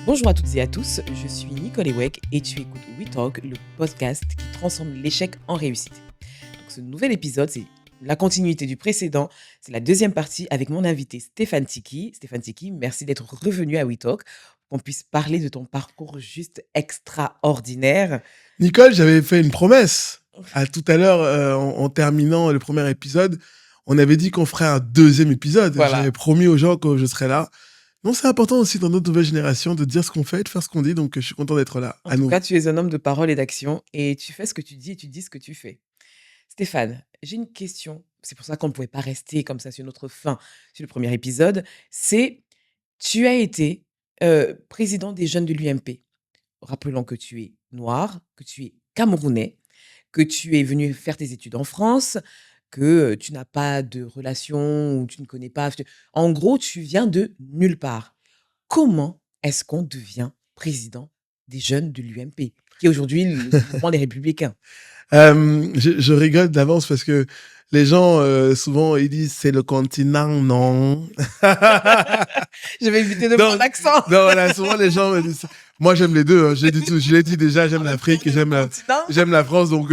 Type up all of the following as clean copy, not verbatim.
Bonjour à toutes et à tous, je suis Nicole Ewek et tu écoutes We Talk, le podcast qui transforme l'échec en réussite. Donc, ce nouvel épisode, c'est la continuité du précédent. C'est la deuxième partie avec mon invité Stéphane Tiki. Stéphane Tiki, merci d'être revenu à We Talk pour qu'on puisse parler de ton parcours juste extraordinaire. Nicole, j'avais fait une promesse à tout à l'heure en terminant le premier épisode. On avait dit qu'on ferait un deuxième épisode. Voilà. J'avais promis aux gens que je serais là. Donc c'est important aussi dans notre nouvelle génération de dire ce qu'on fait et de faire ce qu'on dit. Donc je suis content d'être là. En tout cas, tu es un homme de parole et d'action et tu fais ce que tu dis et tu dis ce que tu fais. Stéphane, j'ai une question. C'est pour ça qu'on ne pouvait pas rester comme ça sur notre fin, sur le premier épisode. C'est, tu as été président des jeunes de l'UMP. Rappelons que tu es noir, que tu es camerounais, que tu es venu faire tes études en France, que tu n'as pas de relation ou tu ne connais pas. En gros, tu viens de nulle part. Comment est-ce qu'on devient président des jeunes de l'UMP, qui est aujourd'hui le mouvement des Républicains? Je rigole d'avance parce que les gens, souvent, ils disent c'est le continent, non. Je vais éviter de prendre l'accent. Non, voilà, souvent les gens me disent. Moi, j'aime les deux. Hein. Je l'ai dit déjà, j'aime l'Afrique et j'aime la France. Donc,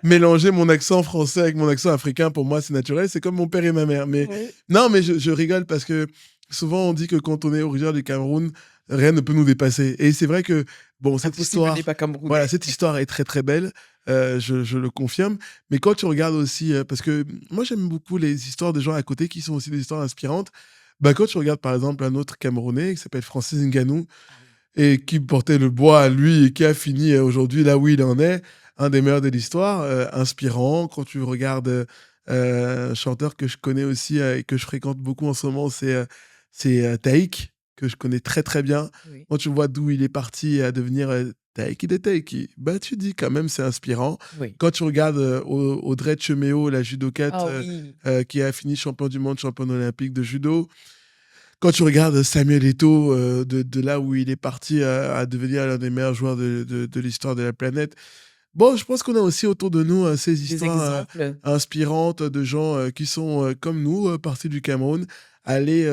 mélanger mon accent français avec mon accent africain, pour moi, c'est naturel. C'est comme mon père et ma mère. Mais Oui. non, mais je rigole parce que souvent, on dit que quand on est originaire du Cameroun, rien ne peut nous dépasser. Et c'est vrai que, bon, cette histoire, voilà, cette histoire est très, très belle. Je le confirme. Mais quand tu regardes aussi, parce que moi, j'aime beaucoup les histoires des gens à côté qui sont aussi des histoires inspirantes. Bah, quand tu regardes, par exemple, un autre Camerounais qui s'appelle Francis Ngannou, et qui portait le bois à lui et qui a fini aujourd'hui là où il en est, un des meilleurs de l'histoire, inspirant. Quand tu regardes un chanteur que je connais aussi et que je fréquente beaucoup en ce moment, c'est Taïk, que je connais très très bien. Oui. Quand tu vois d'où il est parti à devenir Taïki de Taïki, bah tu dis quand même c'est inspirant. Oui. Quand tu regardes Audrey Cheméo, la judokate Ah oui. qui a fini champion du monde, championne olympique de judo. Quand tu regardes Samuel Eto'o, de là où il est parti à devenir l'un des meilleurs joueurs de l'histoire de la planète, bon, je pense qu'on a aussi autour de nous ces Des histoires exemples. inspirantes de gens qui sont comme nous, partis du Cameroun, aller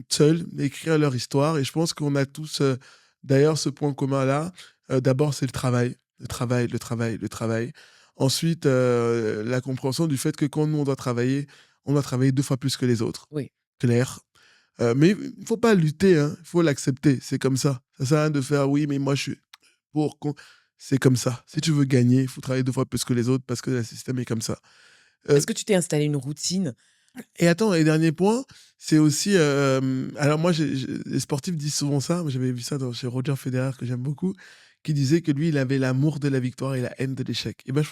seuls écrire leur histoire. Et je pense qu'on a tous, d'ailleurs, ce point commun-là. D'abord, c'est le travail. Le travail, le travail, le travail. Ensuite, la compréhension du fait que quand nous, on doit travailler 2 fois plus que les autres. Oui. Clair. Mais il ne faut pas lutter, hein. Il faut l'accepter. C'est comme ça. Ça sert à rien de faire oui, mais moi je suis pour. C'est comme ça. Si tu veux gagner, il faut travailler 2 fois plus que les autres parce que le système est comme ça. Est-ce que tu t'es installé une routine? Et attends, et dernier point, c'est aussi. Alors moi, les sportifs disent souvent ça. Moi, j'avais vu ça chez Roger Federer, que j'aime beaucoup, qui disait que lui, il avait l'amour de la victoire et la haine de l'échec. Et ben, je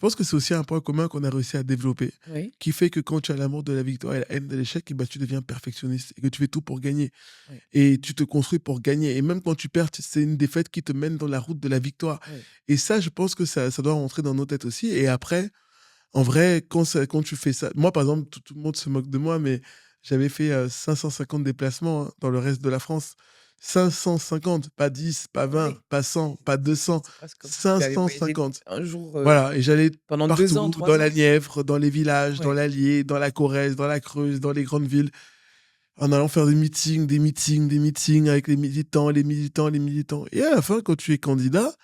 pense que c'est aussi un point commun qu'on a réussi à développer, Oui. qui fait que quand tu as l'amour de la victoire et la haine de l'échec, et ben, tu deviens perfectionniste et que tu fais tout pour gagner. Oui. Et tu te construis pour gagner. Et même quand tu perds, c'est une défaite qui te mène dans la route de la victoire. Oui. Et ça, je pense que ça doit rentrer dans nos têtes aussi. Et après, en vrai, quand tu fais ça, moi, par exemple, tout le monde se moque de moi, mais j'avais fait 550 déplacements dans le reste de la France. 550, pas 10, pas 20, Oui. pas 100, pas 200, C'est presque comme si tu avais voyagé 550. un jour Voilà, et j'allais pendant 2 ans, partout, 3 dans ans. la Nièvre, dans les villages, dans Oui. l'Allier, dans la Corrèze, dans la Creuse, dans les grandes villes, en allant faire des meetings, des meetings, des meetings avec les militants, les militants, les militants. Et à la fin, quand tu es candidat,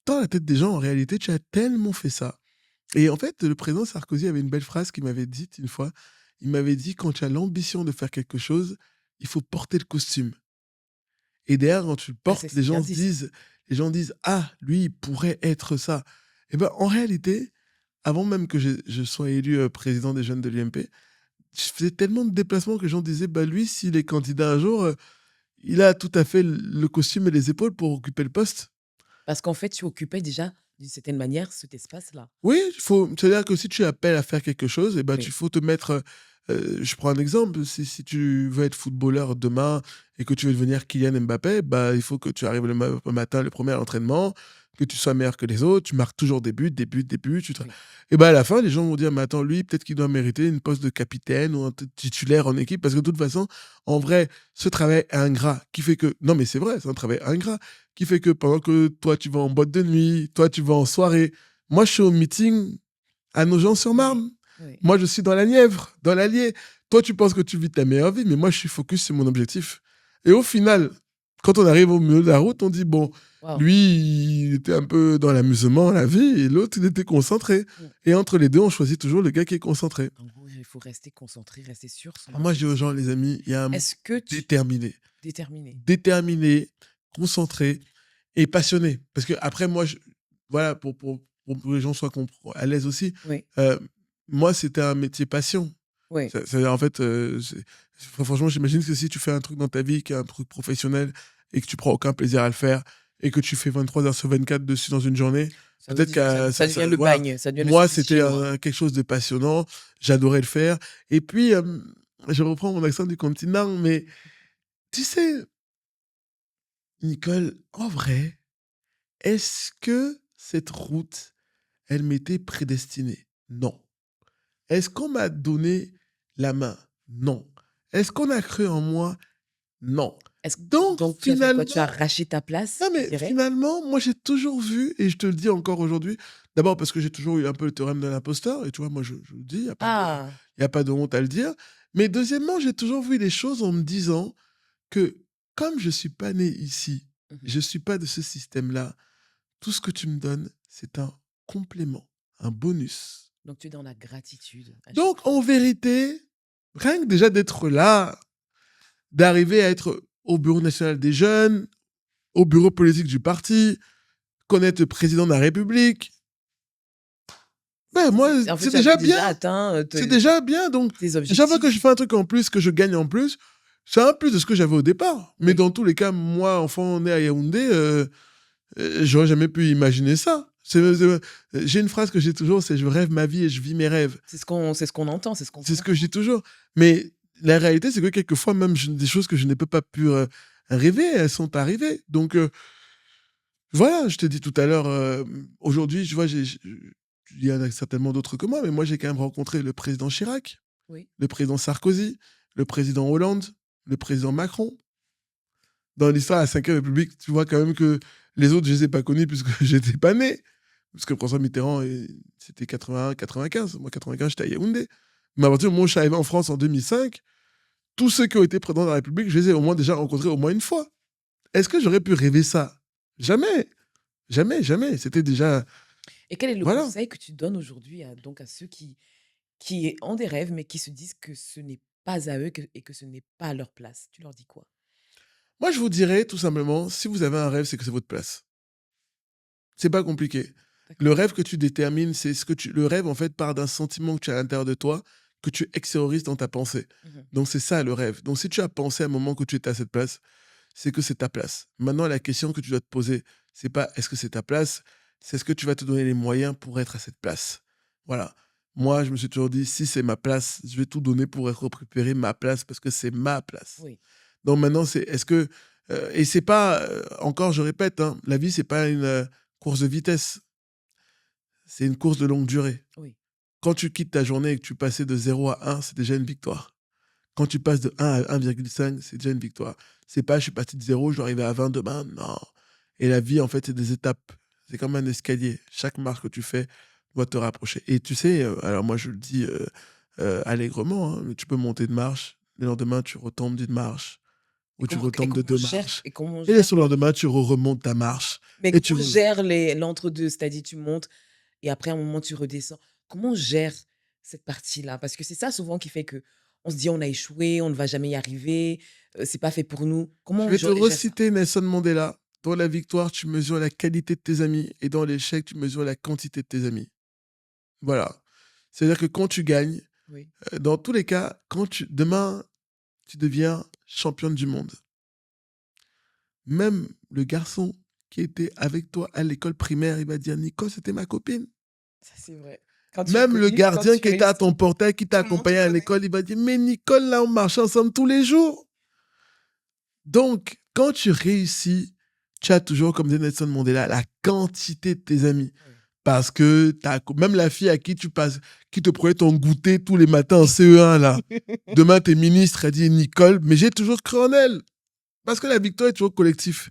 dans la tête des gens, en réalité, tu as tellement fait ça. Et en fait, le président Sarkozy avait une belle phrase qu'il m'avait dite une fois. Il m'avait dit, quand tu as l'ambition de faire quelque chose, il faut porter le costume. Et derrière, quand tu le Ah, c'est portes, les bien gens se dit ça. disent, ah, lui, il pourrait être ça. Et ben, en réalité, avant même que je sois élu président des jeunes de l'UMP, je faisais tellement de déplacements que les gens disaient, bah lui, s'il est candidat un jour, il a tout à fait le costume et les épaules pour occuper le poste. Parce qu'en fait, tu occupais déjà, d'une certaine manière, cet espace-là. Oui, c'est-à-dire que si tu appelles à faire quelque chose, eh ben, Oui. tu faut te mettre. Je prends un exemple. Si tu veux être footballeur demain et que tu veux devenir Kylian Mbappé, bah, il faut que tu arrives le matin, le premier à l'entraînement, que tu sois meilleur que les autres, tu marques toujours des buts, des buts, des buts. Oui. Et ben, à la fin, les gens vont dire, mais attends, lui, peut-être qu'il doit mériter une poste de capitaine ou un titulaire en équipe, parce que de toute façon, en vrai, ce travail ingrat qui fait que. Non, mais c'est vrai, c'est un travail ingrat qui fait que pendant que toi, tu vas en boîte de nuit, toi, tu vas en soirée. Moi, je suis au meeting à Nogent-sur-Marne. Oui. Moi, je suis dans la Nièvre, dans l'Allier. Toi, tu penses que tu vis ta meilleure vie, mais moi, je suis focus sur mon objectif. Et au final, quand on arrive au milieu de la route, on dit, bon, Waouh. lui, il était un peu dans l'amusement, la vie, et l'autre, il était concentré. Et entre les deux, on choisit toujours le gars qui est concentré. En gros, il faut rester concentré, rester sûr. Moi, je dis aux gens, les amis, il y a un Est-ce que tu... déterminé. Déterminé. Déterminé, concentré et passionné. Parce que après, moi, voilà, pour que les gens soient à l'aise aussi, Oui. moi, c'était un métier passion. Oui. C'est-à-dire, en fait, franchement, j'imagine que si tu fais un truc dans ta vie qui est un truc professionnel et que tu prends aucun plaisir à le faire et que tu fais 23 heures sur 24 dessus dans une journée, peut-être que ça devient le voilà. bagne. Ça devient Moi, le c'était quelque chose de passionnant. J'adorais le faire. Et puis, je reprends mon accent du continent, mais tu sais, Nicole, en vrai, est-ce que cette route, elle m'était prédestinée? Non. Est-ce qu'on m'a donné la main? Non. Est-ce qu'on a cru en moi? Non. Donc tu as fait quoi? Tu as arraché ta place? Non, mais finalement, moi, j'ai toujours vu, et je te le dis encore aujourd'hui, d'abord parce que j'ai toujours eu un peu le théorème de l'imposteur, et tu vois, moi, je le dis, il n'y a pas de honte à le dire. Mais deuxièmement, j'ai toujours vu les choses en me disant que comme je ne suis pas né ici, je ne suis pas de ce système-là, tout ce que tu me donnes, c'est un complément, un bonus. Donc, tu es dans la gratitude. Donc, en vérité, rien que déjà d'être là, d'arriver à être au bureau national des jeunes, au bureau politique du parti, connaître le président de la République, ben moi, en fait, c'est déjà bien. Atteint c'est déjà bien. Donc, chaque fois que je fais un truc en plus, que je gagne en plus, c'est un plus de ce que j'avais au départ. Mais dans tous les cas, moi, enfant né à Yaoundé, j'aurais jamais pu imaginer ça. J'ai une phrase que j'ai toujours, c'est « je rêve ma vie et je vis mes rêves ». C'est ce qu'on entend, c'est ce que je dis toujours. Mais la réalité, c'est que quelquefois, même des choses que je n'ai pas pu rêver, elles sont arrivées. Donc, voilà, je te dis tout à l'heure, aujourd'hui, je vois, il y en a certainement d'autres que moi, mais moi, j'ai quand même rencontré le président Chirac, le président Sarkozy, le président Hollande, le président Macron. Dans l'histoire de la Ve République, tu vois quand même que les autres, je ne les ai pas connus puisque je n'étais pas né. Parce que François Mitterrand, c'était 81, 95. Moi, 95, j'étais à Yaoundé. Mais à partir du moment où je suis arrivé en France en 2005, tous ceux qui ont été présidents de la République, je les ai au moins déjà rencontrés au moins une fois. Est-ce que j'aurais pu rêver ça? Jamais. Jamais, jamais. C'était déjà... Et quel est le conseil que tu donnes aujourd'hui à ceux qui ont des rêves, mais qui se disent que ce n'est pas à eux et que ce n'est pas à leur place? Tu leur dis quoi? Moi, je vous dirais tout simplement, si vous avez un rêve, c'est que c'est votre place. C'est pas compliqué. Le rêve que tu détermines, c'est ce que le rêve, en fait, part d'un sentiment que tu as à l'intérieur de toi, que tu extériorises dans ta pensée. Donc, c'est ça, le rêve. Donc, si tu as pensé à un moment que tu étais à cette place, c'est que c'est ta place. Maintenant, la question que tu dois te poser, c'est pas est-ce que c'est ta place, c'est est-ce que tu vas te donner les moyens pour être à cette place. Voilà. Moi, je me suis toujours dit, si c'est ma place, je vais tout donner pour récupérer ma place parce que c'est ma place. Oui. Donc maintenant, c'est est-ce que... et c'est pas... encore, je répète, hein, la vie, c'est pas une course de vitesse. C'est une course de longue durée. Oui. Quand tu quittes ta journée et que tu passes de 0 à 1, c'est déjà une victoire. Quand tu passes de 1 à 1,5, c'est déjà une victoire. C'est pas, je suis parti de 0, je dois arriver à 20 demain. Non. Et la vie, en fait, c'est des étapes. C'est comme un escalier. Chaque marche que tu fais doit te rapprocher. Et tu sais, alors moi, je le dis allègrement, hein, mais tu peux monter de marche. Le lendemain, tu retombes d'une marche. Ou tu retombes de 2 marches. Et sur le lendemain, tu remontes ta marche. Mais comment on gère l'entre-deux? C'est-à-dire, tu montes et après, à un moment, tu redescends. Comment on gère cette partie-là? Parce que c'est ça souvent qui fait que on se dit on a échoué, on ne va jamais y arriver, c'est pas fait pour nous. Comment Je vais te reciter Nelson Mandela. Dans la victoire, tu mesures la qualité de tes amis. Et dans l'échec, tu mesures la quantité de tes amis. Voilà. C'est-à-dire que quand tu gagnes, dans tous les cas, demain, tu deviens championne du monde. Même le garçon qui était avec toi à l'école primaire, il va dire « Nicole, c'était ma copine ». Ça, c'est vrai. Même le gardien qui était à ton portail, qui t'a accompagné à l'école, il va dire « Mais Nicole, là, on marche ensemble tous les jours ». Donc, quand tu réussis, tu as toujours, comme disait Nelson Mandela, la quantité de tes amis. Parce que même la fille à qui tu passes, qui te prenait ton goûter tous les matins en CE1, là, demain, t'es ministre, elle dit Nicole, mais j'ai toujours cru en elle. Parce que la victoire est toujours collective.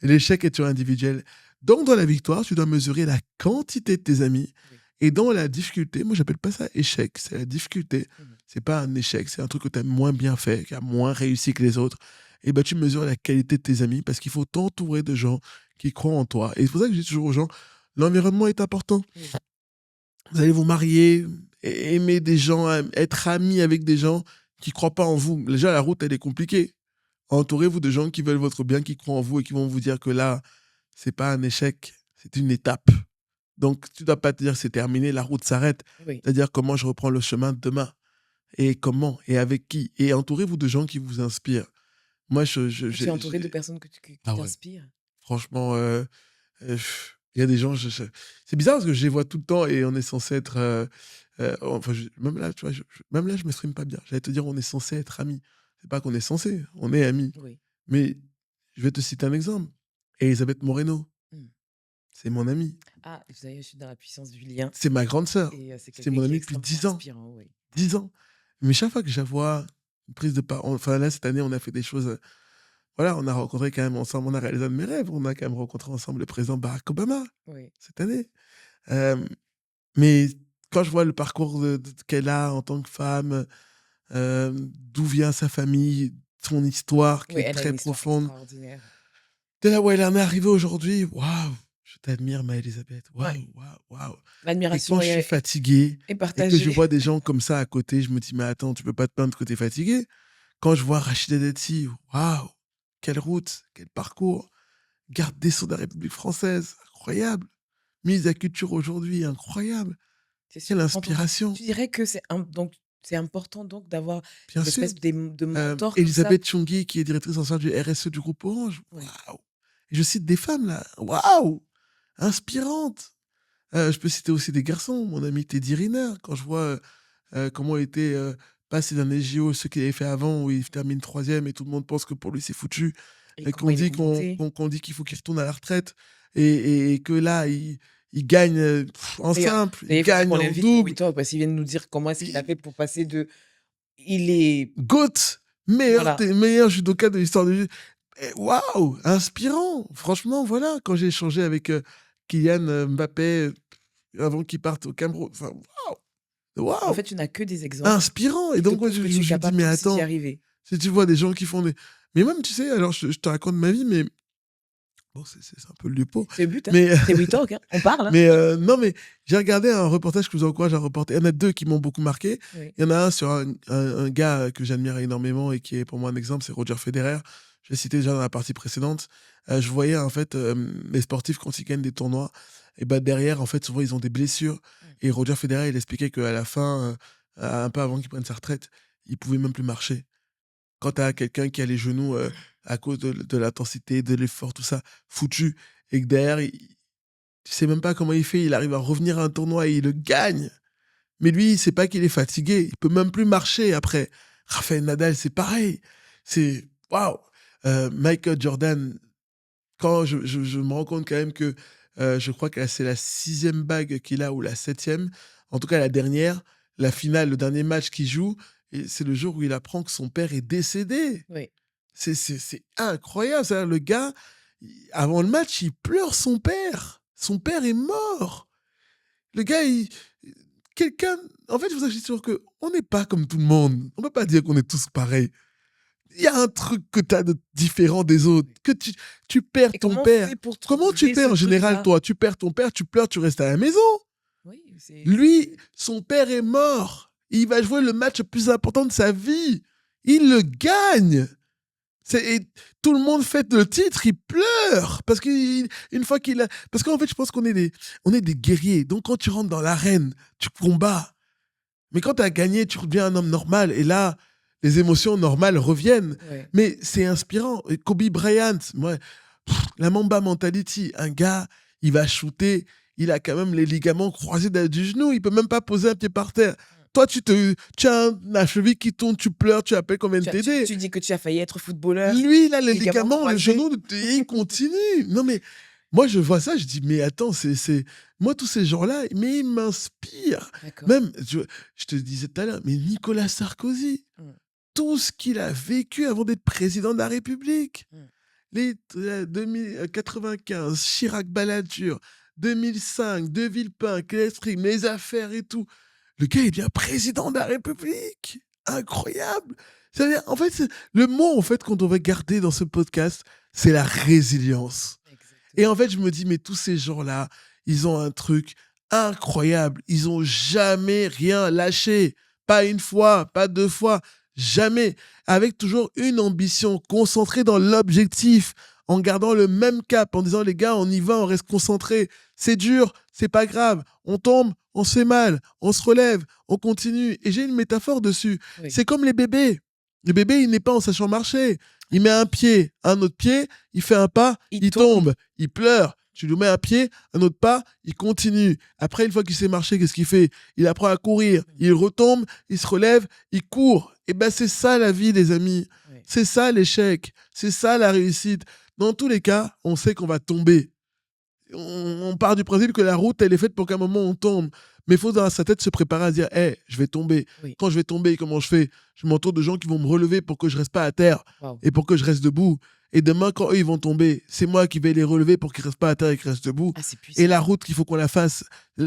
Et l'échec est toujours individuel. Donc, dans la victoire, tu dois mesurer la quantité de tes amis. Et dans la difficulté, moi, j'appelle pas ça échec, c'est la difficulté. C'est pas un échec, c'est un truc que tu as moins bien fait, qui a moins réussi que les autres. et ben, tu mesures la qualité de tes amis parce qu'il faut t'entourer de gens qui croient en toi. Et c'est pour ça que je dis toujours aux gens, l'environnement est important. Oui. Vous allez vous marier, aimer des gens, être amis avec des gens qui croient pas en vous. Déjà, la route, elle est compliquée. Entourez-vous de gens qui veulent votre bien, qui croient en vous et qui vont vous dire que là, c'est pas un échec, c'est une étape. Donc, tu dois pas te dire c'est terminé, la route s'arrête. Oui. C'est-à-dire comment je reprends le chemin de demain et comment et avec qui. Et entourez-vous de gens qui vous inspirent. Moi, Tu es entouré de personnes qui Ah ouais. t'inspirent? Franchement, il y a des gens, c'est bizarre parce que je les vois tout le temps et on est censé être. Enfin, même là, tu vois, même là, je m'exprime pas bien. J'allais te dire, on est censé être amis. C'est pas qu'on est censé, on est amis. Oui. Mais je vais te citer un exemple. Elisabeth Moreno, Mmh. c'est mon amie. Ah, vous savez, je suis dans la puissance du lien C'est ma grande sœur. et c'est C'est quelqu'un mon qui est amie depuis extrêmement 10 ans. inspirant, oui. 10 ans. Mais chaque fois que je la vois, une prise de parole. Enfin, là, cette année, on a fait des choses. Voilà, on a rencontré quand même ensemble, on a réalisé un de mes rêves. On a quand même rencontré ensemble le président Barack Obama Oui. cette année. Mais quand je vois le parcours qu'elle a en tant que femme, d'où vient sa famille, son histoire qui Oui, est elle a très une histoire profonde, extraordinaire. de là où elle en est arrivée aujourd'hui, waouh, je t'admire, ma Elisabeth. Waouh, Ouais. waouh, waouh. Et L'admiration quand je suis fatigué est et que je partagée. vois des gens comme ça à côté, je me dis, mais attends, tu peux pas te plaindre que t'es fatigué. Quand je vois Rachida Dati, waouh, quelle route, quel parcours. Garde des Sceaux de la République française, incroyable. Mise à culture aujourd'hui, incroyable. C'est Quelle super important. inspiration, Tu dirais que c'est important donc d'avoir bien des sûr. espèces de mentors comme ça? Elisabeth Chungui, qui est directrice en charge du RSE du groupe Orange. Oui. Waouh. Et je cite des femmes là. Waouh. Inspirantes. Je peux citer aussi des garçons. Mon ami Teddy Riner, quand je vois comment il était passé dans les JO, ceux qu'il avait fait avant, où il termine troisième et tout le monde pense que pour lui c'est foutu. Et Et comment qu'on il est dit remonté. qu'on dit qu'il faut qu'il retourne à la retraite. Et que là, il gagne en D'ailleurs simple, il d'ailleurs, il faudrait gagne qu'on en l'invite pour double. We Talk parce qu'il vient de nous dire comment est-ce qu'il a Il- fait pour passer de il est GOAT, voilà. meilleur judoka de l'histoire du jeu. Waouh, inspirant. Franchement, voilà, quand j'ai échangé avec Kylian Mbappé avant qu'il parte au Cameroun. Enfin, waouh, En waouh, fait, tu n'as que des exemples inspirant. Et qui te donc, moi, prouvent que tu es je me dis, capable mais toi aussi d'y attends, arriver. si tu vois des gens qui font des. Mais même, tu sais, alors je te raconte ma vie, mais. Bon, c'est un peu le lieu pour. C'est le but, hein. Mais, C'est We Talk, hein. On parle, hein. mais non, mais j'ai regardé un reportage que je vous encourage à reporter. Il y en a deux qui m'ont beaucoup marqué. Oui. Il y en a un sur un gars que j'admire énormément et qui est pour moi un exemple, c'est Roger Federer. Je l'ai cité déjà dans la partie précédente. Je voyais en fait les sportifs quand ils gagnent des tournois, et bah derrière, en fait, souvent ils ont des blessures. Et Roger Federer, il expliquait qu'à la fin, un peu avant qu'il prenne sa retraite, il pouvait même plus marcher. Quand tu as quelqu'un qui a les genoux à cause de l'intensité, de l'effort, tout ça, foutu, et que derrière, tu sais même pas comment il fait, il arrive à revenir à un tournoi et il le gagne. Mais lui, il sait pas qu'il est fatigué, il peut même plus marcher après. Rafael Nadal, c'est pareil. C'est waouh. Michael Jordan, quand je me rends compte quand même que je crois que c'est la 6e bague qu'il a ou la 7e, en tout cas la dernière, la finale, le dernier match qu'il joue, et c'est le jour où il apprend que son père est décédé. Oui. C'est incroyable. C'est-à-dire, le gars, avant le match, il pleure son père. Son père est mort. Le gars, quelqu'un. En fait, je vous dis toujours qu'on n'est pas comme tout le monde. On ne peut pas dire qu'on est tous pareils. Il y a un truc que tu as de différent des autres. Que tu perds Et ton comment on père. fait pour Comment tu trouver fais ce en général, truc-là? toi? Tu perds ton père, tu pleures, tu restes à la maison. Oui, c'est Lui, son père est mort. Il va jouer le match le plus important de sa vie. Il le gagne. Et tout le monde fête le titre, il pleure parce qu'une fois qu'il a, parce qu'en fait je pense qu'on est des guerriers. Donc quand tu rentres dans l'arène, tu combats. Mais quand tu as gagné, tu redeviens un homme normal et là les émotions normales reviennent. ouais. Mais c'est inspirant. Et Kobe Bryant, moi, la Mamba mentality, un gars, il va shooter, il a quand même les ligaments croisés du genou, il peut même pas poser un pied par terre. Toi, tu as la cheville qui tourne, tu pleures, tu appelles qu'on vienne t'aider. Tu dis que tu as failli être footballeur, Lui, il a les ligaments ligaments, le croisés. genou, il continue. Non, mais moi, je vois ça, je dis, mais attends, moi, tous ces gens-là, mais ils m'inspirent. D'accord. Même, je te disais tout à l'heure, mais Nicolas Sarkozy, Mmh. tout ce qu'il a vécu avant d'être président de la République. Mmh. Les 95, Chirac Balladur, 2005, De Villepin, Clestring, les affaires et tout. Le gars est bien président de la République. incroyable. C'est-à-dire, en fait, le mot en fait, qu'on devrait garder dans ce podcast, c'est la résilience. Exactement. Et en fait, je me dis, mais tous ces gens-là, ils ont un truc incroyable. Ils n'ont jamais rien lâché. Pas une fois, pas deux fois, jamais. Avec toujours une ambition, concentrée dans l'objectif, en gardant le même cap, en disant, les gars, on y va, on reste concentré. C'est dur, c'est pas grave. On tombe, on se fait mal, on se relève, on continue. Et j'ai une métaphore dessus. Oui. C'est comme les bébés. Le bébé, il n'est pas en sachant marcher. Il met un pied, un autre pied, il fait un pas, il tombe, il pleure. Tu lui mets un pied, un autre pas, il continue. Après, une fois qu'il sait marcher, qu'est-ce qu'il fait? Il apprend à courir, il retombe, il se relève, il court. Et ben c'est ça la vie, les amis. Oui. C'est ça l'échec. C'est ça la réussite. Dans tous les cas, on sait qu'on va tomber. On part du principe que la route, elle est faite pour qu'à un moment, on tombe. Mais il faut dans sa tête se préparer à dire, hey, je vais tomber. Oui. Quand je vais tomber, comment je fais? Je m'entoure de gens qui vont me relever pour que je reste pas à terre et pour que je reste debout. Et demain, quand eux, ils vont tomber, c'est moi qui vais les relever pour qu'ils restent pas à terre et qu'ils restent debout. Ah, c'est puissant. Et la route qu'il faut qu'on la fasse.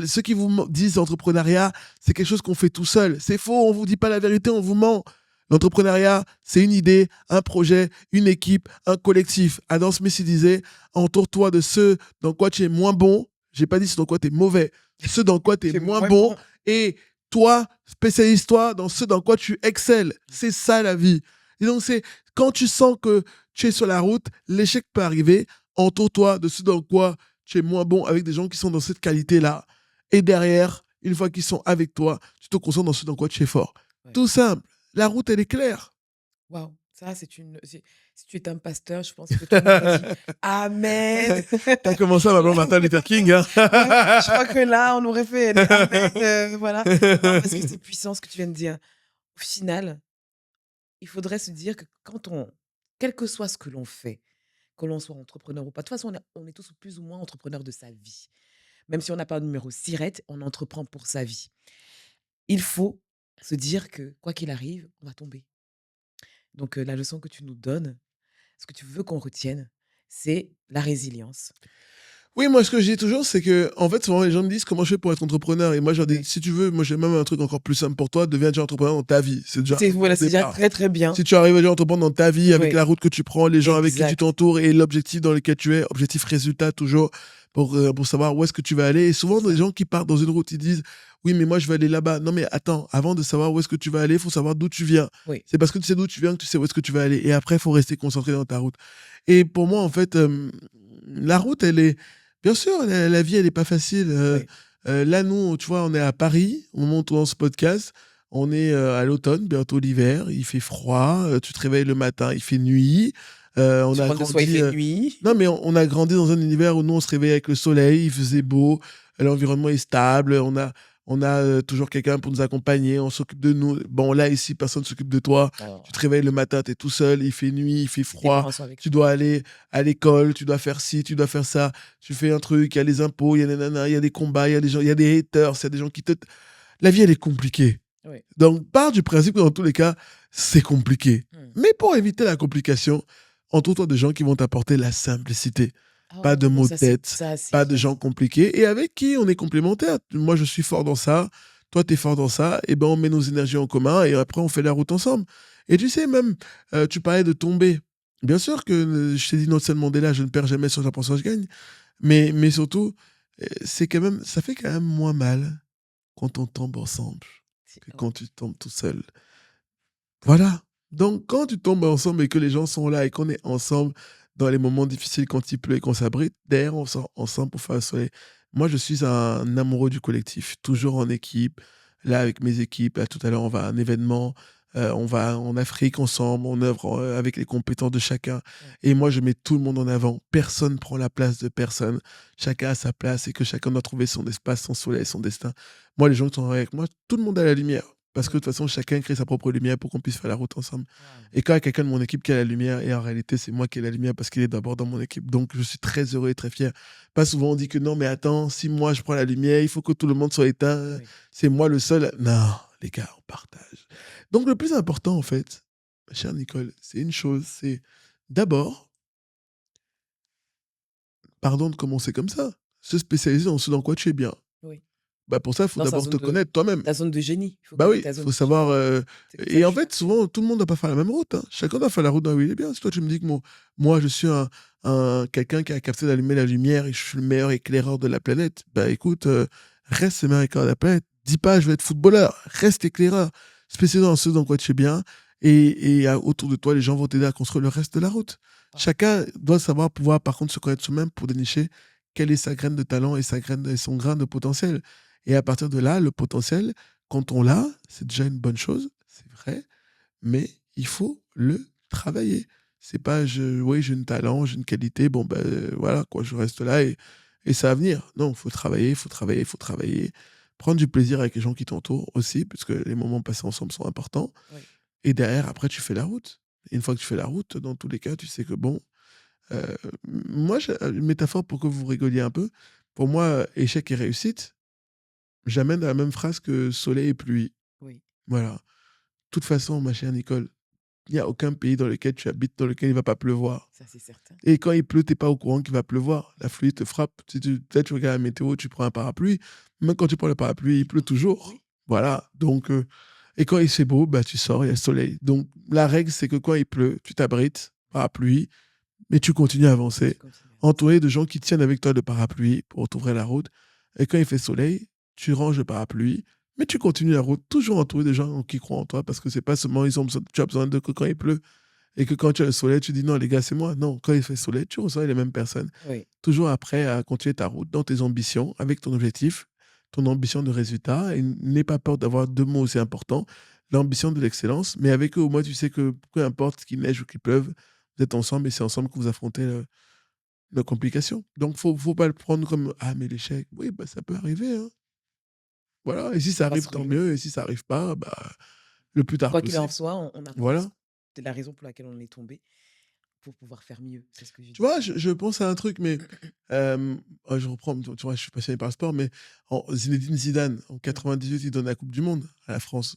Ceux qui vous disent entrepreneuriat, c'est quelque chose qu'on fait tout seul. C'est faux, on vous dit pas la vérité, on vous ment. L'entrepreneuriat, c'est une idée, un projet, une équipe, un collectif. Adam Smith disait, entoure-toi de ceux dans quoi tu es moins bon. J'ai pas dit ceux dans quoi tu es mauvais. Ceux dans quoi tu es moins bon. Et toi, spécialise-toi dans ceux dans quoi tu excelles. C'est ça la vie. Et donc, c'est quand tu sens que tu es sur la route, l'échec peut arriver. Entoure-toi de ceux dans quoi tu es moins bon avec des gens qui sont dans cette qualité-là. Et derrière, une fois qu'ils sont avec toi, tu te concentres dans ceux dans quoi tu es fort. Ouais. Tout simple. La route, elle est claire. Waouh, ça, c'est une. Si tu es un pasteur, je pense que tout le monde va dire Amen. T'as commencé à m'appeler Martin Luther King, hein? Ouais, je crois que là, on aurait fait Amen. Voilà. Non, parce que c'est puissant ce que tu viens de dire. Au final, il faudrait se dire que quel que soit ce que l'on fait, que l'on soit entrepreneur ou pas, de toute façon, on est tous plus ou moins entrepreneurs de sa vie. Même si on n'a pas de numéro SIRET, on entreprend pour sa vie. Il faut se dire que, quoi qu'il arrive, on va tomber. Donc, la leçon que tu nous donnes, ce que tu veux qu'on retienne, c'est la résilience. Oui, moi, ce que je dis toujours, c'est que, en fait, souvent, les gens me disent comment je fais pour être entrepreneur. Et moi, je leur dis, si tu veux, moi, j'ai même un truc encore plus simple pour toi, deviens déjà entrepreneur dans ta vie. C'est déjà très, très bien. Si tu arrives à déjà entreprendre dans ta vie, avec la route que tu prends, les gens avec qui tu t'entoures et l'objectif dans lequel tu es, objectif résultat toujours, pour savoir où est-ce que tu vas aller. Et souvent, les gens qui partent dans une route, ils disent, oui, mais moi, je vais aller là-bas. Non, mais attends, avant de savoir où est-ce que tu vas aller, il faut savoir d'où tu viens. Oui. C'est parce que tu sais d'où tu viens que tu sais où est-ce que tu vas aller. Et après, il faut rester concentré dans ta route. Et pour moi, en fait, la route, elle est... Bien sûr, la vie, elle n'est pas facile. Là, nous, tu vois, on est à Paris, on monte dans ce podcast. On est à l'automne, bientôt l'hiver. Il fait froid. Tu te réveilles le matin, il fait nuit. On a grandi. Il fait nuit. Non, mais on a grandi dans un univers où nous, on se réveillait avec le soleil, il faisait beau, l'environnement est stable. On a toujours quelqu'un pour nous accompagner, on s'occupe de nous. Bon, là, ici, personne ne s'occupe de toi. Oh. Tu te réveilles le matin, tu es tout seul, il fait nuit, il fait froid. Tu dois aller à l'école, tu dois faire ci, tu dois faire ça. Tu fais un truc, il y a les impôts, il y a les nanas, il y a des combats, il y a des gens, il y a des haters, il y a des gens qui te... La vie, elle est compliquée. Oui. Donc, part du principe que dans tous les cas, c'est compliqué. Mais pour éviter la complication, entoure-toi de gens qui vont t'apporter la simplicité. Pas de mots de tête, pas de gens compliqués, et avec qui on est complémentaires. Moi, je suis fort dans ça, toi, tu es fort dans ça, et ben on met nos énergies en commun, et après, on fait la route ensemble. Et tu sais, même, tu parlais de tomber. Bien sûr que, je t'ai dit, Nelson Mandela, je ne perds jamais sur l'apprentissage, je gagne. Mais surtout, c'est quand même, ça fait quand même moins mal quand on tombe ensemble que quand tu tombes tout seul. Voilà. Donc, quand tu tombes ensemble et que les gens sont là et qu'on est ensemble dans les moments difficiles, quand il pleut et qu'on s'abrite, derrière, on sort ensemble pour faire le soleil. Moi, je suis un amoureux du collectif, toujours en équipe. Là, avec mes équipes, là, tout à l'heure, on va à un événement, on va en Afrique ensemble, on œuvre avec les compétences de chacun. Et moi, je mets tout le monde en avant. Personne ne prend la place de personne. Chacun a sa place et que chacun doit trouver son espace, son soleil, son destin. Moi, les gens qui sont avec moi, tout le monde a la lumière. Parce que de toute façon, chacun crée sa propre lumière pour qu'on puisse faire la route ensemble. Et quand il y a quelqu'un de mon équipe qui a la lumière, et en réalité, c'est moi qui ai la lumière parce qu'il est d'abord dans mon équipe. Donc, je suis très heureux et très fier. Pas souvent, on dit que non, mais attends, si moi je prends la lumière, il faut que tout le monde soit éteint. Oui. C'est moi le seul. Non, les gars, on partage. Donc, le plus important, en fait, ma chère Nicole, c'est une chose, c'est d'abord, pardon de commencer comme ça, se spécialiser dans ce dans quoi tu es bien. Oui. Bah, pour ça, il faut Dans d'abord te connaître toi-même. ta zone de génie. Il faut Bah connaître oui, ta il zone faut de génie. savoir, C'est comme ça et que en je fait, fonctionne. souvent, tout le monde ne doit pas faire la même route, hein. Chacun doit faire la route là où il est bien. Si toi, tu me dis que moi, je suis quelqu'un qui a capté d'allumer la lumière et je suis le meilleur éclaireur de la planète, bah écoute, reste le meilleur éclaireur de la planète. Dis pas, je vais être footballeur. Reste éclaireur. Spécialement dans ce dans quoi tu es bien. Autour de toi, les gens vont t'aider à construire le reste de la route. Waouh. Chacun doit savoir pouvoir, par contre, se connaître soi-même pour dénicher quelle est sa graine de talent et son grain de potentiel. Et à partir de là, le potentiel, quand on l'a, c'est déjà une bonne chose, c'est vrai, mais il faut le travailler. C'est pas, oui, j'ai un talent, j'ai une qualité, bon, ben voilà, quoi, je reste là et ça va venir. Non, il faut travailler, il faut travailler, il faut travailler. Prendre du plaisir avec les gens qui t'entourent aussi, puisque les moments passés ensemble sont importants. Oui. Et derrière, après, tu fais la route. Et une fois que tu fais la route, dans tous les cas, tu sais que bon, moi, j'ai une métaphore pour que vous rigoliez un peu. Pour moi, échec et réussite, j'amène à la même phrase que soleil et pluie. Oui. Voilà. De toute façon, ma chère Nicole, il n'y a aucun pays dans lequel tu habites dans lequel il ne va pas pleuvoir. Ça, c'est certain. Et quand il pleut, tu n'es pas au courant qu'il va pleuvoir. La pluie te frappe. Si peut-être tu regardes la météo, tu prends un parapluie. Même quand tu prends le parapluie, il pleut toujours. Oui. Voilà. Donc, et quand il fait beau, bah, tu sors, il y a le soleil. Donc, la règle, c'est que quand il pleut, tu t'abrites, parapluie, mais tu continues à Tu avancer, continues à avancer. entouré de gens qui tiennent avec toi le parapluie pour t'ouvrir la route. Et quand il fait soleil, tu ranges le parapluie, mais tu continues la route, toujours entouré de gens qui croient en toi, parce que c'est pas seulement tu as besoin de que quand il pleut, et que quand tu as le soleil, tu dis non, les gars, c'est moi. Non, quand il fait soleil, tu reçois les mêmes personnes. Oui. Toujours après à continuer ta route dans tes ambitions, avec ton objectif, ton ambition de résultat. Et n'aie pas peur d'avoir deux mots aussi importants, l'ambition de l'excellence. Mais avec eux, au moins, tu sais que peu importe qu'il neige ou qu'il pleuve, vous êtes ensemble et c'est ensemble que vous affrontez nos complications. Donc, faut pas le prendre comme ah, mais l'échec, oui, bah, ça peut arriver, hein. Voilà. Et si ça On va arrive, se tant relever. mieux. Et si ça arrive pas, bah, le plus tard Quoi qu'il en possible. soit, on apprend. Voilà. C'est la raison pour laquelle on est tombé, pour pouvoir faire mieux. C'est ce que je Tu dis vois, souvent. je pense à un truc, mais je reprends, tu vois, je suis passionné par le sport, mais Zinedine Zidane, en Mmh. 98, il donne la Coupe du Monde à la France.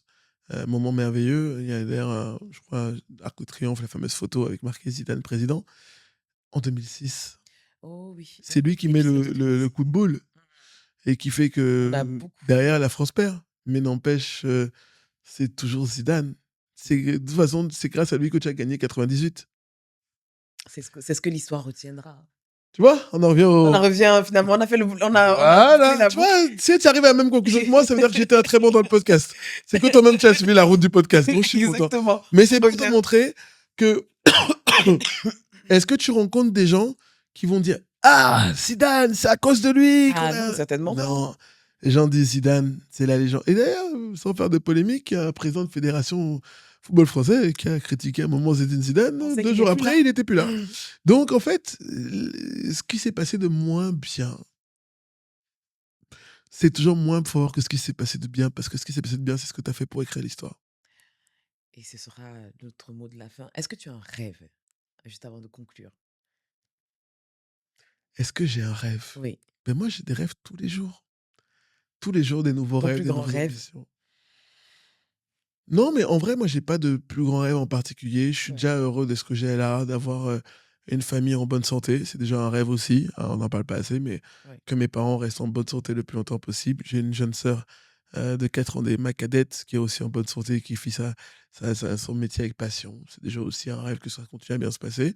Moment merveilleux. Il y a d'ailleurs, je crois, Arc de Triomphe, la fameuse photo avec marqué Zidane président. En 2006, Oh oui, c'est lui qui met l'épisode de le 2006. coup de boule et qui fait On a que beaucoup. derrière, la France perd. Mais n'empêche, c'est toujours Zidane. De toute façon, c'est grâce à lui que tu as gagné 98. C'est ce que l'histoire retiendra. Tu vois, on en revient On en au. revient finalement, on a bouclé Voilà, la tu boucle. vois, si tu arrives à la même conclusion que moi, ça veut dire que j'étais un très bon dans le podcast. C'est que toi-même, tu as suivi la route du podcast, donc je suis content. Exactement. Mais On c'est pour te revient. montrer que est-ce que tu rencontres des gens qui vont dire ah, Zidane, c'est à cause de lui qu'on Ah non, a. certainement pas. Non, les gens disent Zidane, c'est la légende. Et d'ailleurs, sans faire de polémique, il y a un président de fédération football français qui a critiqué à un moment Zinedine On Zidane. sait 2 qu'il est jours plus là. après, il n'était plus là. Donc, en fait, ce qui s'est passé de moins bien, c'est toujours moins fort que ce qui s'est passé de bien, parce que ce qui s'est passé de bien, c'est ce que tu as fait pour écrire l'histoire. Et ce sera notre mot de la fin. Est-ce que tu as un rêve, juste avant de conclure? Est-ce que j'ai un rêve? Oui. Ben moi, j'ai des rêves tous les jours. Tous les jours, des nouveaux Ton rêves, plus des grand nouvelles rêve? ambitions. Non, mais en vrai, moi, j'ai pas de plus grand rêve en particulier. Je suis Ouais. déjà heureux de ce que j'ai là, d'avoir une famille en bonne santé. C'est déjà un rêve aussi, hein, on n'en parle pas assez, mais Ouais. que mes parents restent en bonne santé le plus longtemps possible. J'ai une jeune sœur de 4 ans, ma cadette, qui est aussi en bonne santé, qui fait son métier avec passion. C'est déjà aussi un rêve que ça continue à bien se passer.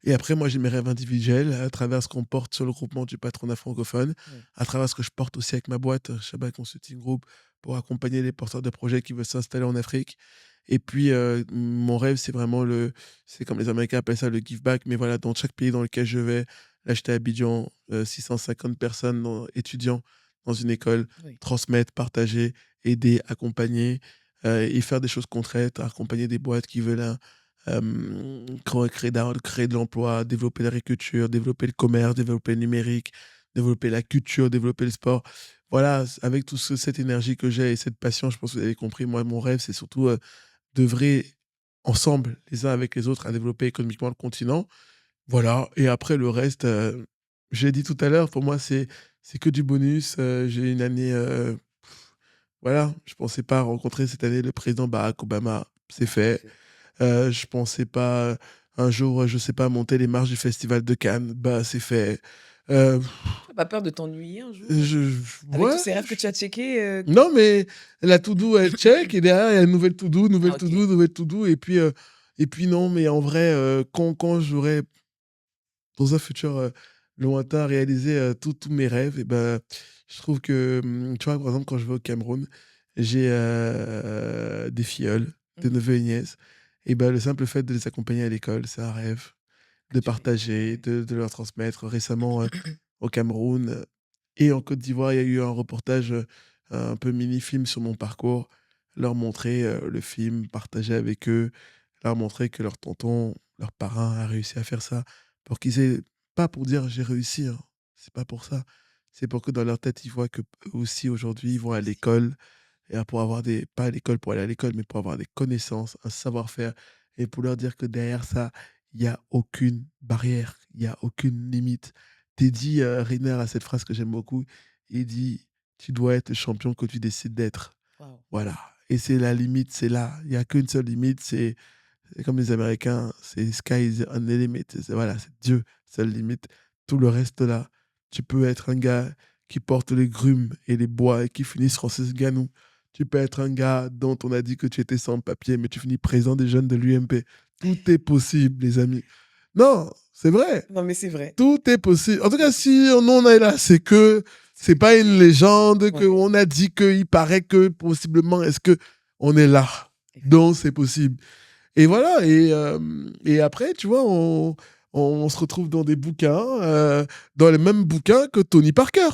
Et après, moi, j'ai mes rêves individuels à travers ce qu'on porte sur le groupement du patronat francophone, Ouais. à travers ce que je porte aussi avec ma boîte, Shabbat Consulting Group, pour accompagner les porteurs de projets qui veulent s'installer en Afrique. Et puis, mon rêve, c'est vraiment c'est comme les Américains appellent ça le give back, mais voilà, dans chaque pays dans lequel je vais, là, j'étais à Abidjan, 650 personnes, étudiants dans une école, Oui. transmettre, partager, aider, accompagner, et faire des choses concrètes, accompagner des boîtes qui veulent créer de l'emploi, développer l'agriculture, développer le commerce, développer le numérique, développer la culture, développer le sport. Voilà, avec toute cette énergie que j'ai et cette passion, je pense que vous avez compris, moi, mon rêve, c'est surtout d'œuvrer ensemble, les uns avec les autres, à développer économiquement le continent. Voilà, et après, le reste, j'ai dit tout à l'heure, pour moi, c'est que du bonus. J'ai une année, voilà, je pensais pas rencontrer cette année le président Barack Obama, c'est C'est fait. fait. Je pensais pas un jour, je sais pas, monter les marches du festival de Cannes, bah, c'est fait. Euh, Tu pas peur de t'ennuyer un jour avec tous ouais. ces rêves que tu as checkés Non, mais la to-do, elle check, et derrière, il y a une nouvelle to-do, Ah, nouvelle ok. to-do, nouvelle to-do. Et puis non, mais en vrai, quand j'aurai, dans un futur lointain, réalisé tous mes rêves, et ben, je trouve que, tu vois, par exemple, quand je vais au Cameroun, j'ai des filleuls, des Mhm. neveux et nièces. Et ben, le simple fait de les accompagner à l'école, c'est un rêve. Que De tu réalises. partager, Ouais. de leur transmettre. Récemment, au Cameroun et en Côte d'Ivoire, il y a eu un reportage, un peu mini-film sur mon parcours. Leur montrer le film, partager avec eux, leur montrer que leur tonton, leur parrain a réussi à faire ça pour qu'ils aient, pas pour dire j'ai réussi, hein, c'est pas pour ça. C'est pour que dans leur tête, ils voient que eux aussi aujourd'hui, ils vont à Aussi. l'école et pour avoir des, pas à l'école pour aller à l'école, mais pour avoir des connaissances, un savoir-faire et pour leur dire que derrière ça, il y a aucune barrière, il y a aucune limite. Teddy Riner a cette phrase que j'aime beaucoup. Il dit: tu dois être le champion que tu décides d'être. Waouh. Voilà. Et c'est la limite, c'est là. Il n'y a qu'une seule limite, c'est comme les Américains, c'est sky is the only limit. Voilà, c'est Dieu, seule limite. Tout le reste là, tu peux être un gars qui porte les grumes et les bois et qui finit Francis Ganou. Tu peux être un gars dont on a dit que tu étais sans papier, mais tu finis président des jeunes de l'UMP. Tout est possible, les amis. Non, c'est vrai. Non, mais c'est vrai. Tout est possible. En tout cas, C'est si on en est là, c'est que c'est pas une légende, ouais, qu'on a dit qu'il paraît que possiblement, est-ce que on est là. Donc, c'est possible. Et voilà, et après, tu vois, on se retrouve dans des bouquins, dans les mêmes bouquins que Tony Parker.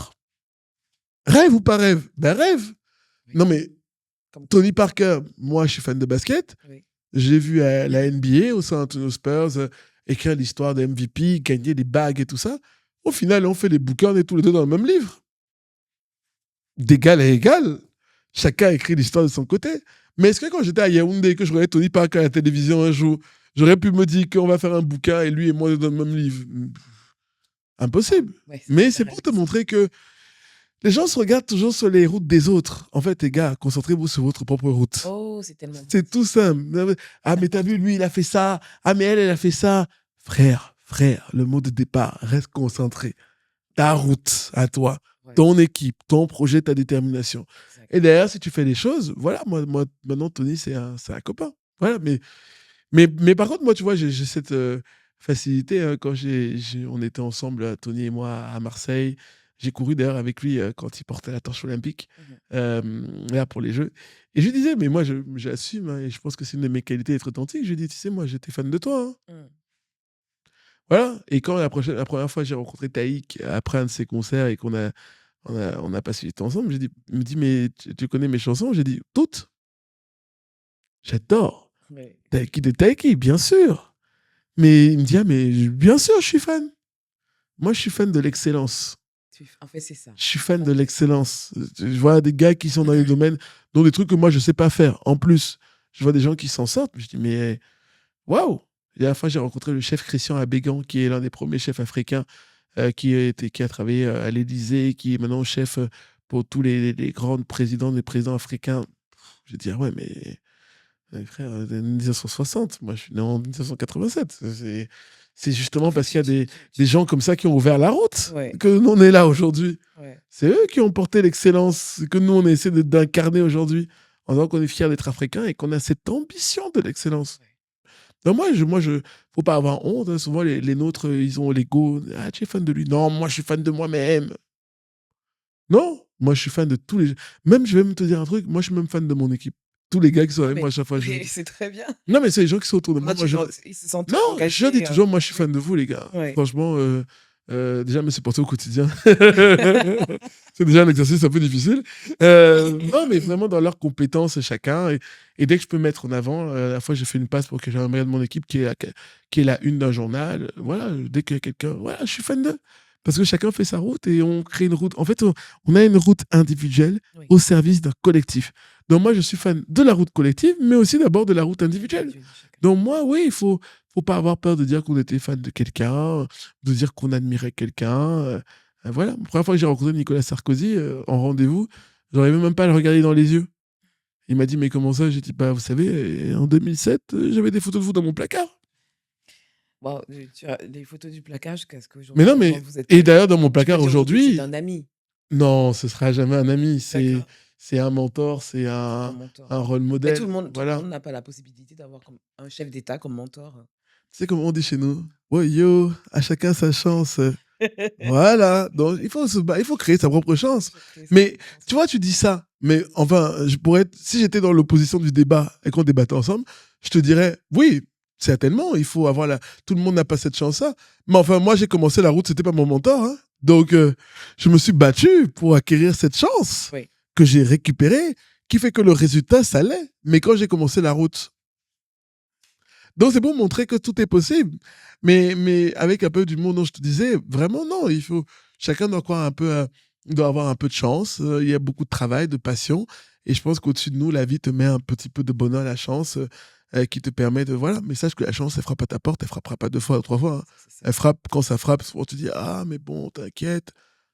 Rêve ou pas rêve? Ben rêve. oui. Non mais, Comme quoi. Tony Parker, moi je suis fan de basket, Oui. j'ai vu la NBA au San Antonio Spurs écrire l'histoire de MVP, gagner des bagues et tout ça. Au final, on fait des bouquins, on est tous les deux dans le même livre. D'égal à égal. Chacun écrit l'histoire de son côté. Mais est-ce que quand j'étais à Yaoundé et que je regardais Tony Parker à la télévision un jour, j'aurais pu me dire qu'on va faire un bouquin et lui et moi dans le même livre? Ah, Impossible. ouais, ça Mais c'est c'est pas pour te réaliste. montrer que les gens se regardent toujours sur les routes des autres. En fait, les gars, concentrez-vous sur votre propre route. Oh, c'est tellement beau C'est tout dit. simple. Ah, C'est mais t'as vu, important. lui, il a fait ça. Ah, mais elle a fait ça. Frère, le mot de départ, reste concentré. Ta route à toi, Ouais, ton équipe, ton projet, ta détermination. exact. Et derrière, si tu fais les choses, voilà, moi maintenant, Tony, c'est un copain. Voilà, mais par contre, moi, tu vois, j'ai cette facilité. Hein, quand on était ensemble, Tony et moi, à Marseille. J'ai couru d'ailleurs avec lui quand il portait la torche olympique, Mhm. là, pour les Jeux. Et je lui disais, mais moi, j'assume, hein, et je pense que c'est une de mes qualités d'être authentique. Je lui dis, tu sais, moi, j'étais fan de toi. Hein. Mm. Voilà. Et quand la première fois, j'ai rencontré Taïk après un de ses concerts et qu'on a passé du temps ensemble, il me dit, mais tu connais mes chansons? J'ai dit, toutes. J'adore. Ouais. Taïki de Taïki, bien sûr. Mais il me dit, ah, mais bien sûr, je suis fan. Moi, je suis fan de l'excellence. En fait, c'est ça. Je suis fan En de fait, c'est ça. l'excellence. Je vois des gars qui sont dans les domaines, dont des trucs que moi, je sais pas faire. En plus, je vois des gens qui s'en sortent. Je dis, mais waouh! Et à la fin, j'ai rencontré le chef Christian Abégan, qui est l'un des premiers chefs africains qui a travaillé à l'Élysée, qui est maintenant chef pour tous les grands présidents, les présidents africains. Je dis, ah ouais, mais frère, 1960, moi je suis né en 1987. C'est justement En fait, parce qu'il y a des tu- gens comme ça qui ont ouvert la route ouais, que nous on est là aujourd'hui. ouais. C'est eux qui ont porté l'excellence que nous on essaie d'incarner aujourd'hui en disant qu'on est fiers d'être africains et qu'on a cette ambition de l'excellence. Ouais. Donc faut pas avoir honte. Hein. Souvent les nôtres, ils ont l'ego. Ah, tu es fan de lui? Non, moi je suis fan de moi-même. Non, moi je suis fan de tous les. Même je vais même te dire un truc. Moi je suis même fan de mon équipe. Tous les gars qui sont Ah, avec moi mais à chaque fois, je le mais dis. c'est très bien. Non, mais c'est les gens qui sont autour de Comme ça, moi. Moi, ils se sentent non, je dis engagés. toujours, moi, je suis fan de vous, les gars. Ouais. Franchement, déjà, me supporter au quotidien, c'est déjà un exercice un peu difficile. Non, mais vraiment dans leurs compétences, chacun. Et dès que je peux mettre en avant, la fois, j'ai fait une passe pour que j'ai un de mon équipe qui est la une d'un journal. Voilà, dès qu'il y a quelqu'un, voilà, je suis fan d'eux. Parce que chacun fait sa route et on crée une route. En fait, on a une route individuelle Oui. au service d'un collectif. Donc moi, je suis fan de la route collective, mais aussi d'abord de la route individuelle. Chacun. Donc moi, oui, faut pas avoir peur de dire qu'on était fan de quelqu'un, de dire qu'on admirait quelqu'un. Voilà. La première fois que j'ai rencontré Nicolas Sarkozy en rendez-vous, j'arrivais même pas à le regarder dans les yeux. Il m'a dit, mais comment ça? J'ai dit, bah, vous savez, en 2007, j'avais des photos de vous dans mon placard. Waouh, tu as des photos du placard jusqu'à ce Mais non, qu'aujourd'hui, mais quand vous êtes et connectés, d'ailleurs, dans mon tu peux placard dire aujourd'hui que c'est aujourd'hui, d'un ami? non, ce sera jamais un ami. D'accord, C'est un mentor, c'est un un mentor. rôle Mais modèle. tout le Voilà. monde n'a pas la possibilité d'avoir comme un chef d'État comme mentor. Tu sais comment on dit chez nous? Ouais, yo, à chacun sa chance. Voilà. Donc, il faut créer sa propre Il chance. faut créer sa Mais propre chance. tu vois, tu dis ça. Mais enfin, si j'étais dans l'opposition du débat et qu'on débattait ensemble, je te dirais, oui, certainement, il faut avoir tout le monde n'a pas cette chance-là. Mais enfin, moi, j'ai commencé la route, c'était pas mon mentor, hein. Donc, je me suis battu pour acquérir cette chance Oui, que j'ai récupérée, qui fait que le résultat, ça l'est. Mais quand j'ai commencé la route, donc c'est pour montrer que tout est possible. Mais avec un peu d'humour, dont je te disais, vraiment non, chacun doit croire un peu, doit avoir un peu de chance. Il y a beaucoup de travail, de passion. Et je pense qu'au-dessus de nous, la vie te met un petit peu de bonheur, la chance, qui te permet de, voilà. Mais sache que la chance, elle frappe à ta porte, elle frappera pas 2 fois ou 3 fois, hein. c'est ça. Elle frappe quand ça frappe, souvent tu dis, ah, mais bon, t'inquiète.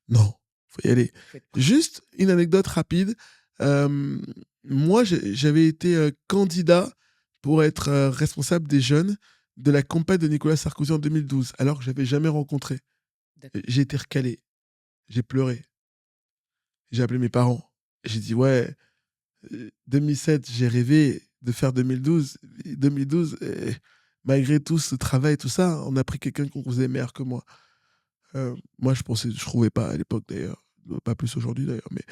Non, faut y aller. Il faut être prêt. Juste une anecdote rapide. Euh, Moi, j'avais été candidat pour être responsable des jeunes de la campagne de Nicolas Sarkozy en 2012, alors que je n'avais jamais rencontré. D'accord. J'ai été recalé, j'ai pleuré, j'ai appelé mes parents. J'ai dit, ouais, 2007, j'ai rêvé de faire 2012. 2012, malgré tout ce travail, tout ça, on a pris quelqu'un qu'on faisait meilleur que moi. Moi, je trouvais pas à l'époque d'ailleurs, pas plus aujourd'hui d'ailleurs, mais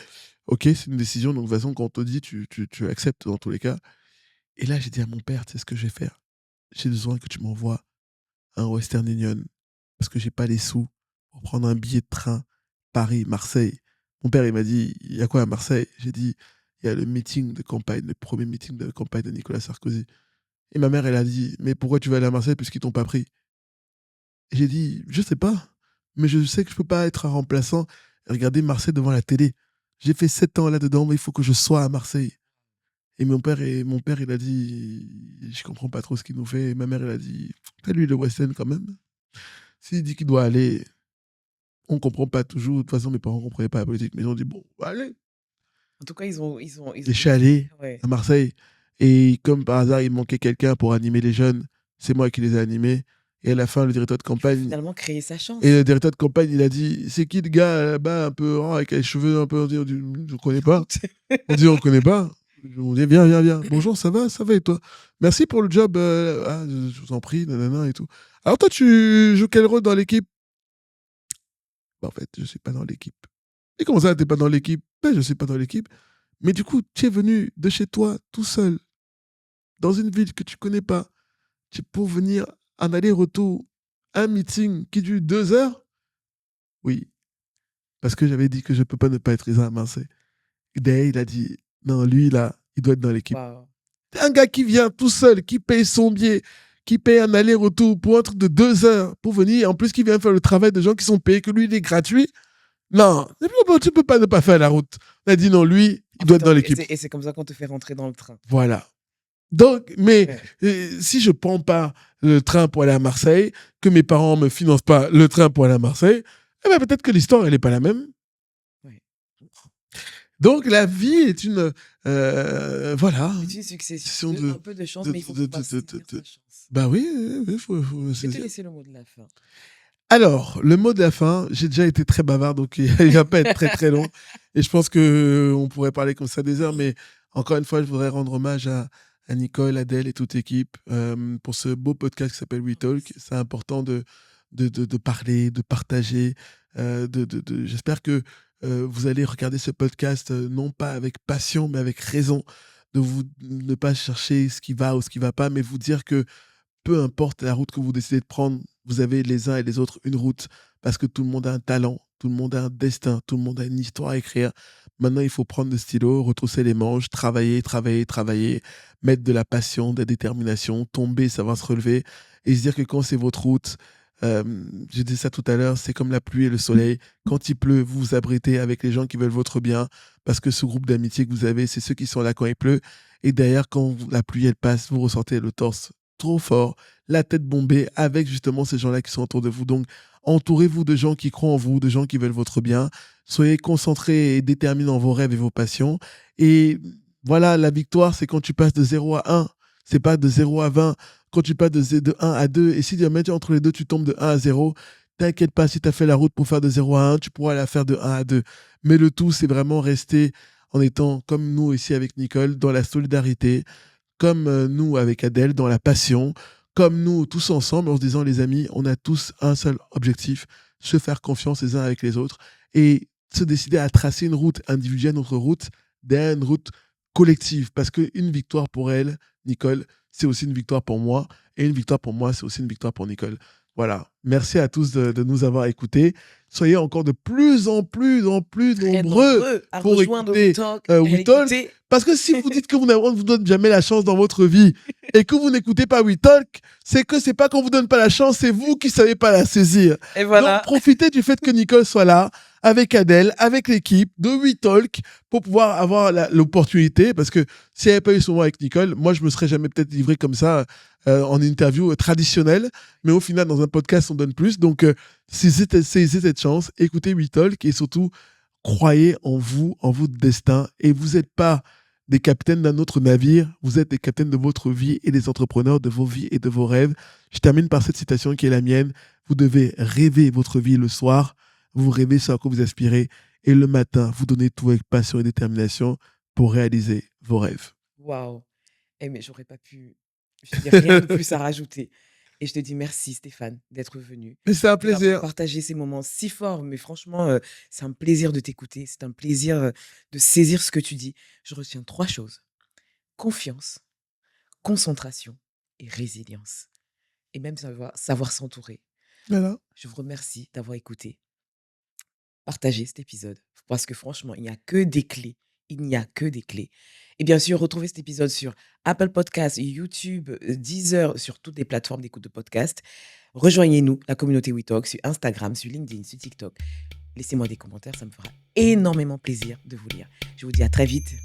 ok, c'est une décision, donc de toute façon, quand on te dit, tu acceptes dans tous les cas. Et là, j'ai dit à mon père, tu sais ce que je vais faire? J'ai besoin que tu m'envoies un Western Union parce que j'ai pas les sous pour prendre un billet de train Paris-Marseille. Mon père, il m'a dit, il y a quoi à Marseille? J'ai dit, il y a le meeting de campagne, le premier meeting de campagne de Nicolas Sarkozy. Et ma mère, elle a dit, mais pourquoi tu vas aller à Marseille puisqu'ils t'ont pas pris? Et j'ai dit, je sais pas, mais je sais que je peux pas être un remplaçant et regarder Marseille devant la télé. J'ai fait 7 ans là-dedans, mais il faut que je sois à Marseille. Et mon père, il a dit, je comprends pas trop ce qu'il nous fait. Et ma mère, elle a dit, fais-lui le West End quand même. S'il dit qu'il doit aller, on comprend pas toujours. De toute façon, mes parents comprenaient pas la politique, mais ils ont dit, bon, allez. En tout cas, ils Et ont je suis décidé. allé Ouais. à Marseille. Et comme par hasard, il manquait quelqu'un pour animer les jeunes. C'est moi qui les ai animés. Et à la fin, le directeur de Il faut campagne, finalement créer sa et chance. le directeur de campagne, il a dit, c'est qui le gars là-bas, un peu rond, avec les cheveux un peu, on dit, je connais pas. On dit, on connaît pas. On dit, viens, viens, viens. Bonjour, ça va et toi? Merci pour le job. Je vous en prie, nanana et tout. Alors toi, tu joues quel rôle dans l'équipe? Bah, en fait, je suis pas dans l'équipe. Et comment ça, t'es pas dans l'équipe? Ben, je suis pas dans l'équipe. Mais du coup, tu es venu de chez toi, tout seul, dans une ville que tu connais pas, pour venir en aller-retour, un meeting qui dure 2 heures? Oui, parce que j'avais dit que je peux pas ne pas être présent à Marseille. Et derrière, il a dit, non, lui, là, il doit être dans l'équipe. Waouh. Un gars qui vient tout seul, qui paye son billet, qui paye un aller-retour pour un truc de 2 heures pour venir, en plus qui vient faire le travail de gens qui sont payés, que lui, il est gratuit. Non, tu peux pas ne pas faire la route. On a dit non, lui, il En doit fait, être dans l'équipe. et c'est comme ça qu'on te fait rentrer dans le train. Voilà. Donc, mais Ouais. si je prends pas le train pour aller à Marseille, que mes parents me financent pas le train pour aller à Marseille, eh ben peut-être que l'histoire, elle est pas la même. Ouais. Donc, la vie est une, voilà, C'est une succession question de un peu de chance, mais il faut pouvoir saisir sa chance. bah oui, il faut Je vais te saisir. laisser le mot de la fin. Alors, le mot de la fin, j'ai déjà été très bavard, donc il va pas être très très long. Et je pense que on pourrait parler comme ça des heures, mais encore une fois, je voudrais rendre hommage à Nicole, Adèle et toute l'équipe pour ce beau podcast qui s'appelle We Talk. C'est important de parler, de partager. J'espère que vous allez regarder ce podcast non pas avec passion, mais avec raison. Ne pas chercher ce qui va ou ce qui va pas, mais vous dire que peu importe la route que vous décidez de prendre, vous avez les uns et les autres une route parce que tout le monde a un talent, tout le monde a un destin, tout le monde a une histoire à écrire. Maintenant, il faut prendre le stylo, retrousser les manches, travailler, travailler, travailler, mettre de la passion, de la détermination, tomber, savoir se relever et se dire que quand c'est votre route, euh, j'ai dit ça tout à l'heure, c'est comme la pluie et le soleil. Quand il pleut, vous vous abritez avec les gens qui veulent votre bien parce que ce groupe d'amitié que vous avez, c'est ceux qui sont là quand il pleut. Et derrière, quand la pluie, elle passe, vous ressentez le torse trop fort, la tête bombée avec justement ces gens-là qui sont autour de vous. Donc, entourez-vous de gens qui croient en vous, de gens qui veulent votre bien. Soyez concentrés et déterminés dans vos rêves et vos passions. Et voilà, la victoire, c'est quand tu passes de 0 à 1. C'est pas de 0 à 20. Quand tu passes de 1 à 2, et si demain, entre les deux, tu tombes de 1 à 0, t'inquiète pas, si tu as fait la route pour faire de 0 à 1, tu pourras la faire de 1 à 2. Mais le tout, c'est vraiment rester en étant, comme nous ici avec Nicole, dans la solidarité, comme nous avec Adèle, dans la passion, comme nous tous ensemble, en se disant, les amis, on a tous un seul objectif, se faire confiance les uns avec les autres et se décider à tracer une route individuelle, notre route, derrière une route collective. Parce qu'une victoire pour elle, Nicole, c'est aussi une victoire pour moi. Et une victoire pour moi, c'est aussi une victoire pour Nicole. Voilà. Merci à tous de nous avoir écoutés. Soyez encore de plus en plus Très nombreux à pour rejoindre écouter WeTalk, WeTalk. Parce que si vous dites que on vous donne jamais la chance dans votre vie et que vous n'écoutez pas WeTalk, c'est que c'est pas qu'on vous donne pas la chance, c'est vous qui savez pas la saisir. Et voilà. Donc profitez du fait que Nicole soit là, avec Adèle, avec l'équipe de WeTalk, pour pouvoir avoir l'opportunité, parce que si elle n'avait pas eu ce moment avec Nicole, moi je me serais jamais peut-être livré comme ça en interview traditionnelle, mais au final dans un podcast on donne plus. Donc saisissez cette chance, écoutez WeTalk et surtout croyez en vous, en votre destin, et vous n'êtes pas des capitaines d'un autre navire, vous êtes des capitaines de votre vie et des entrepreneurs de vos vies et de vos rêves. Je termine par cette citation qui est la mienne. Vous devez rêver votre vie le soir, vous rêvez ce à quoi vous aspirez, et le matin, vous donnez tout avec passion et détermination pour réaliser vos rêves. Waouh! Mais j'aurais pas pu. Je n'ai rien de plus à rajouter. Et je te dis merci, Stéphane, d'être venu. C'est un plaisir. Partager ces moments si forts. Mais franchement, c'est un plaisir de t'écouter. C'est un plaisir de saisir ce que tu dis. Je retiens 3 choses. Confiance, concentration et résilience. Et même savoir s'entourer. Voilà. Je vous remercie d'avoir écouté. Partagez cet épisode. Parce que franchement, il n'y a que des clés. Il n'y a que des clés. Et bien sûr, retrouvez cet épisode sur Apple Podcasts, YouTube, Deezer, sur toutes les plateformes d'écoute de podcast. Rejoignez-nous, la communauté WeTalk, sur Instagram, sur LinkedIn, sur TikTok. Laissez-moi des commentaires, ça me fera énormément plaisir de vous lire. Je vous dis à très vite.